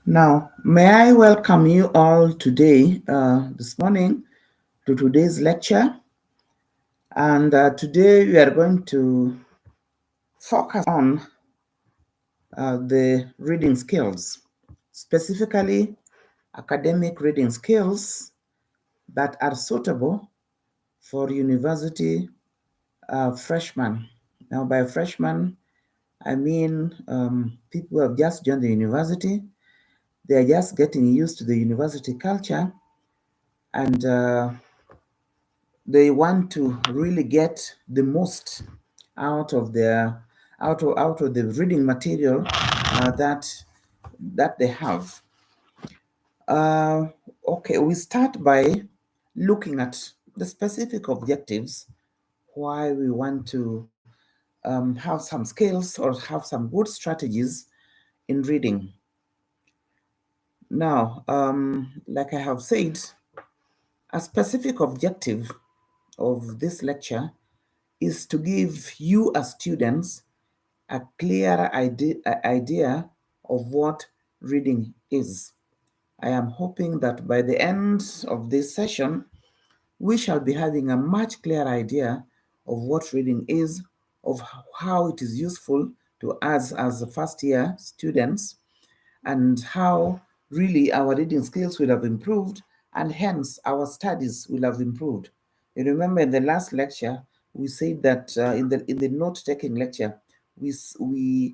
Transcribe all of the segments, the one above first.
Now, may I welcome you all today, this morning, to today's lecture. And today we are going to focus on the reading skills, specifically academic reading skills that are suitable for university freshmen. Now, by freshmen, I mean people who have just joined the university. They are just getting used to the university culture, and they want to really get the most out of their out of the reading material that they have. Uh, okay, we start by looking at the specific objectives why we want to have some skills or have some good strategies in reading. Now, like I have said, a specific objective of this lecture is to give you as students a clearer idea of what reading is. I am hoping that by the end of this session, we shall be having a much clearer idea of what reading is, of how it is useful to us as first year students, and how really our reading skills will have improved, and hence our studies will have improved. You remember in the last lecture, we said that in the note-taking lecture, we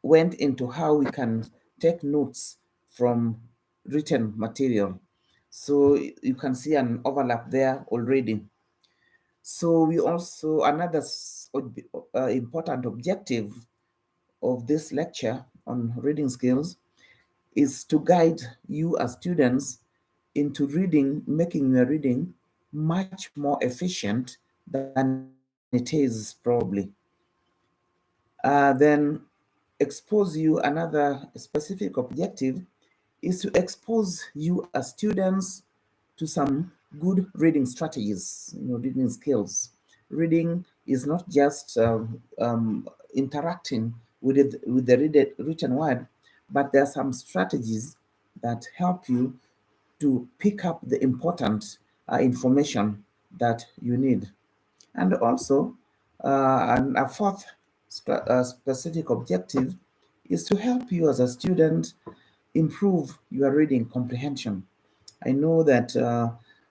went into how we can take notes from written material. So you can see an overlap there already. So we also another important objective of this lecture on reading skills is to guide you as students into reading, making your reading much more efficient than it is probably. Then expose you another specific objective is to expose you as students to some good reading strategies, reading skills. Reading is not just interacting with the written word, but there are some strategies that help you to pick up the important information that you need. And also, and a fourth specific objective is to help you as a student improve your reading comprehension. I know that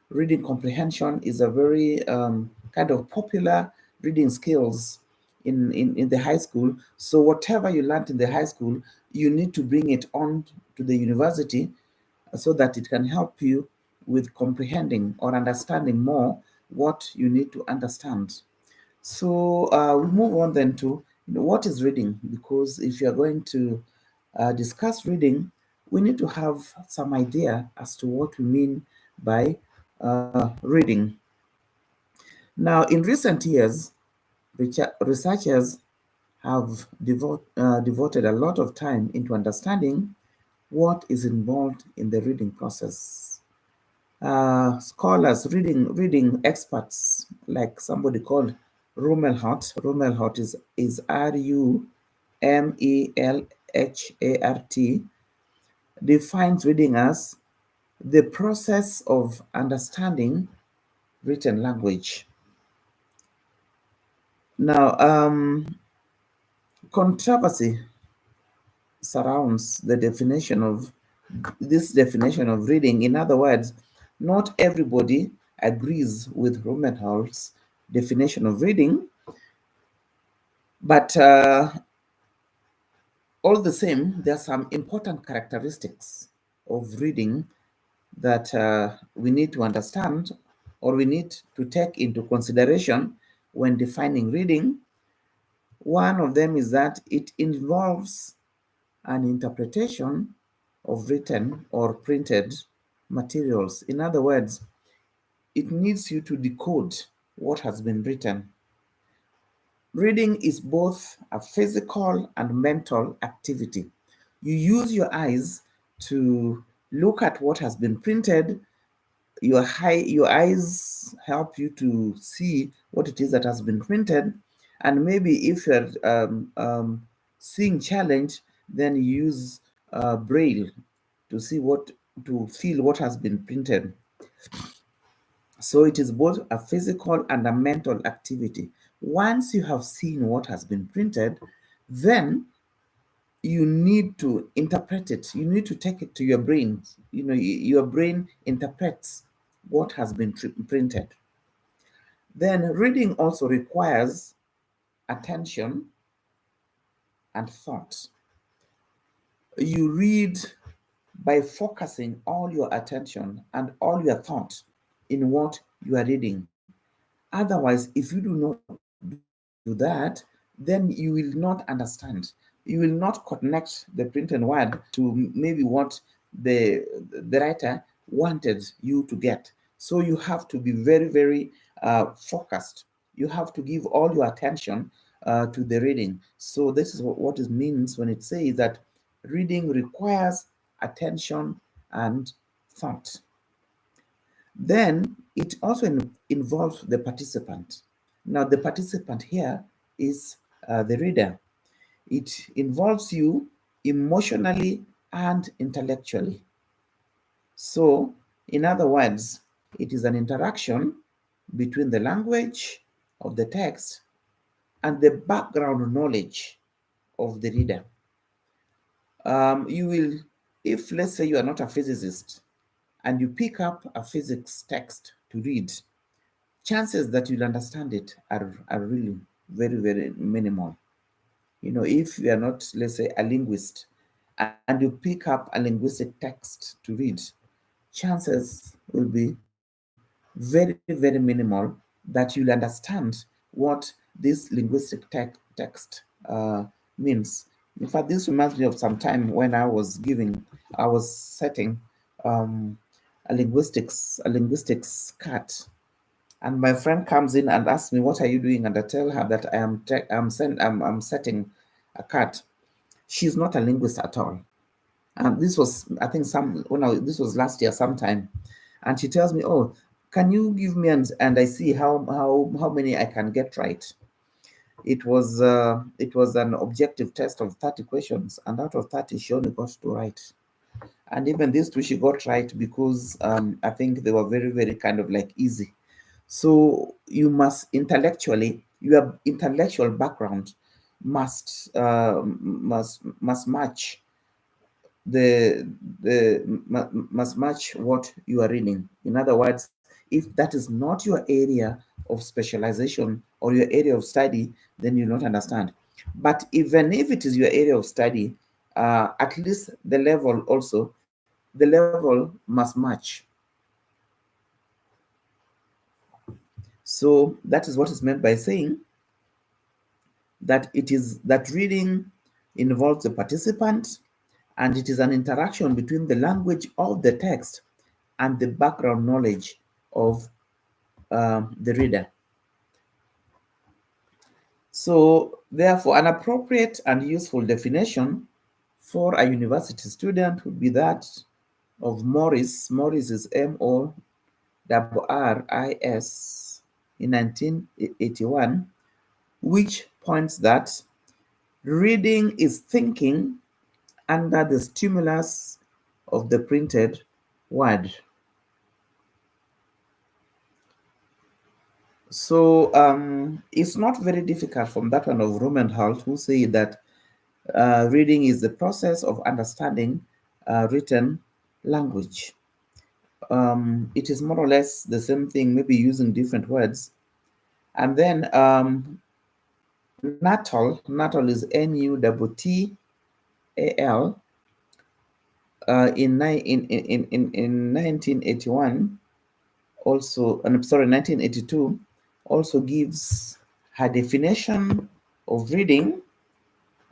reading comprehension is a very kind of popular reading skills in the high school. So whatever you learned in the high school, you need to bring it on to the university so that it can help you with comprehending or understanding more what you need to understand. So we move on then to what is reading, because if you are going to discuss reading, we need to have some idea as to what we mean by reading. Now, in recent years, researchers have devoted a lot of time into understanding what is involved in the reading process. Scholars, reading experts, like somebody called Rumelhart. Rumelhart is Rumelhart, defines reading as the process of understanding written language. Now, controversy surrounds the definition of this definition of reading. In other words, not everybody agrees with Rumelhart's definition of reading, but all the same, there are some important characteristics of reading that we need to understand or we need to take into consideration when defining reading. One of them is that it involves an interpretation of written or printed materials. In other words, it needs you to decode what has been written. Reading is both a physical and mental activity. You use your eyes to look at what has been printed. Your eyes help you to see what it is that has been printed. And maybe if you're seeing challenge, then you use braille. to see what, to feel what has been printed. So it is both a physical and a mental activity. Once you have seen what has been printed, then you need to interpret it. You need to take it to your brain. Your brain interprets what has been printed. Then reading also requires attention and thought. You read by focusing all your attention and all your thought in what you are reading. Otherwise, if you do not do that, then you will not understand. You will not connect the printed word to maybe what the writer wanted you to get. So you have to be very, very focused. You have to give all your attention to the reading. So this is what it means when it says that reading requires attention and thought. Then it also involves the participant. Now, the participant here is the reader. It involves you emotionally and intellectually. So, in other words, it is an interaction between the language of the text and the background knowledge of the reader. You will, if let's say you are not a physicist and you pick up a physics text to read, chances that you'll understand it are really very, very minimal. If you are not, let's say, a linguist and you pick up a linguistic text to read, chances will be very, very minimal that you'll understand what this linguistic text means. In fact, this reminds me of some time when I was setting um, a linguistics cat, and my friend comes in and asks me, "What are you doing?" And I tell her that I'm setting a cat. She's not a linguist at all. And this was, I think, this was last year sometime, and she tells me, "Oh, can you give me and I see how many I can get right." It was an objective test of 30 questions, and out of 30, she only got two right. And even these two she got right because I think they were very, very kind of like easy. So your intellectual background must match must match what you are reading. In other words, if that is not your area of specialization or your area of study, then you'll not understand. But even if it is your area of study, at least the level must match. So that is what is meant by saying that reading involves the participant, and it is an interaction between the language of the text and the background knowledge of the reader. So, therefore, an appropriate and useful definition for a university student would be that of Morris. Morris is Morris in 1981, which points that reading is thinking under the stimulus of the printed word. So it's not very difficult from that one of Rumenhalt, who say that reading is the process of understanding written language. It is more or less the same thing, maybe using different words. And then Nuttall is Nuttal, in 1981, also, I'm sorry, 1982, also gives her definition of reading,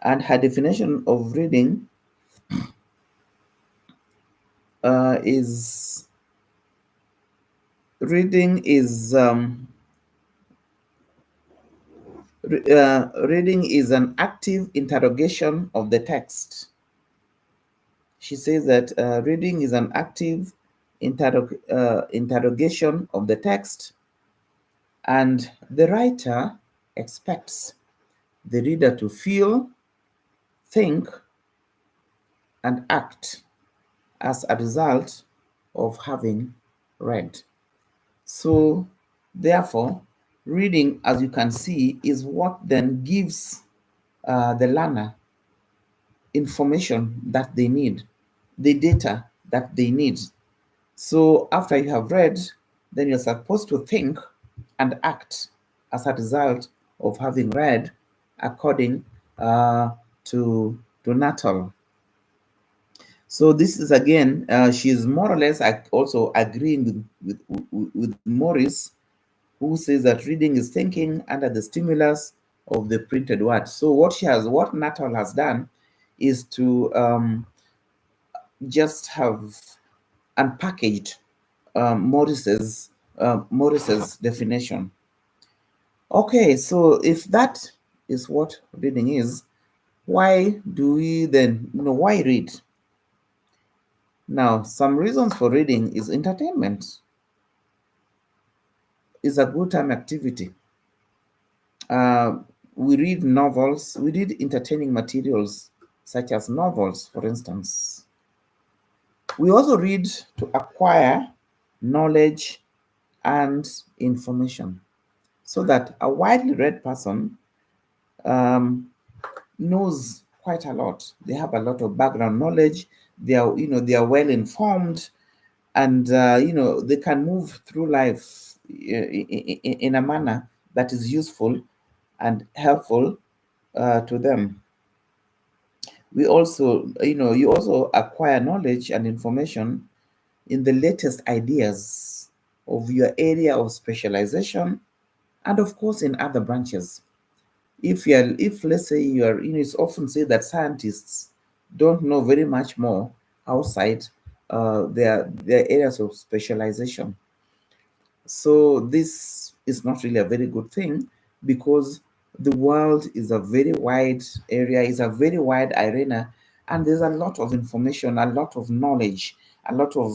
and her definition of reading is reading is reading is an active interrogation of the text. She says that reading is an active interrogation of the text, and the writer expects the reader to feel, think, and act. as a result of having read. So, therefore, reading, as you can see, is what then gives the learner information that they need, the data that they need. So, after you have read, then you're supposed to think and act as a result of having read, according uh, to Natal. So this is again, she's more or less also agreeing with Morris, who says that reading is thinking under the stimulus of the printed word. So what Natal has done is to just have unpackaged Morris's definition. Okay, so if that is what reading is, why do we then, why read? Now, some reasons for reading is entertainment is a good time activity. Uh, we read novels, we read entertaining materials such as novels, for instance. We also read to acquire knowledge and information so that a widely read person um, knows quite a lot. They have a lot of background knowledge. They are well informed, and they can move through life in a manner that is useful and helpful to them. We also, you also acquire knowledge and information in the latest ideas of your area of specialization, and of course in other branches. If let's say you are, it's often said that scientists don't know very much more outside their areas of specialization. So this is not really a very good thing, because the world is a very wide area, is a very wide arena, and there's a lot of information, a lot of knowledge, a lot of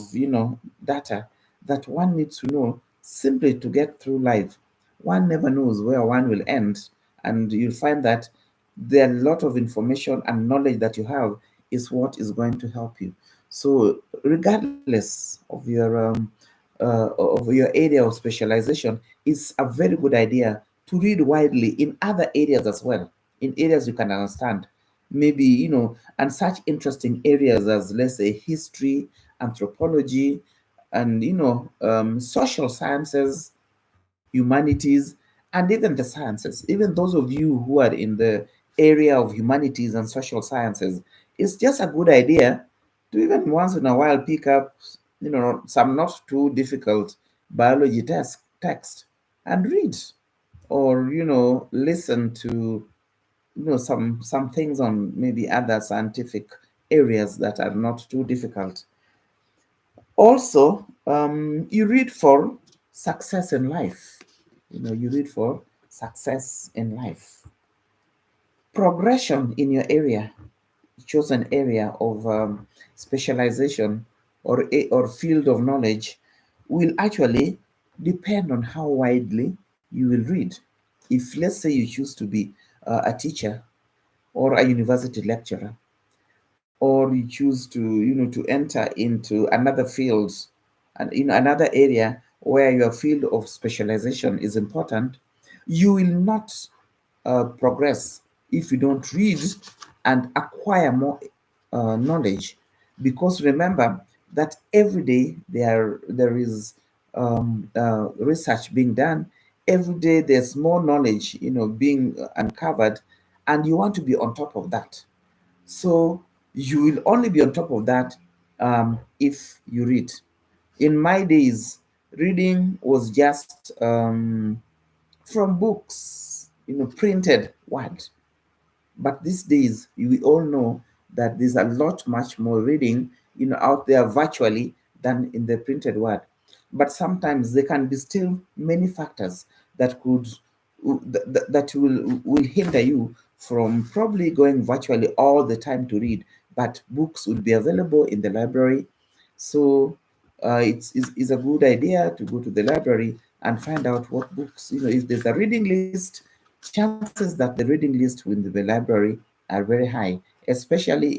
data that one needs to know simply to get through life. One never knows where one will end, and you'll find that there are a lot of information and knowledge that you have is what is going to help you. So regardless of your area of specialization, it's a very good idea to read widely in other areas as well, in areas you can understand. Maybe, and such interesting areas as, let's say, history, anthropology, and, social sciences, humanities, and even the sciences. Even those of you who are in the area of humanities and social sciences, it's just a good idea to even once in a while pick up, some not too difficult biology text and read, or listen to some things on maybe other scientific areas that are not too difficult. Also, you read for success in life. You read for success in life. Progression in your area, chosen area of specialization, or field of knowledge, will actually depend on how widely you will read. If, let's say, you choose to be a teacher or a university lecturer, or you choose to enter into another field, and another area where your field of specialization is important, you will not progress if you don't read and acquire more knowledge. Because remember that every day there is research being done. Every day there's more knowledge being uncovered, and you want to be on top of that. So you will only be on top of that if you read. In my days, reading was just from books, printed word. But these days, we all know that there's a lot much more reading, out there virtually than in the printed word. But sometimes there can be still many factors that could that will hinder you from probably going virtually all the time to read. But books will be available in the library, so it's a good idea to go to the library and find out what books. If there's a reading list, chances that the reading list within the library are very high, especially in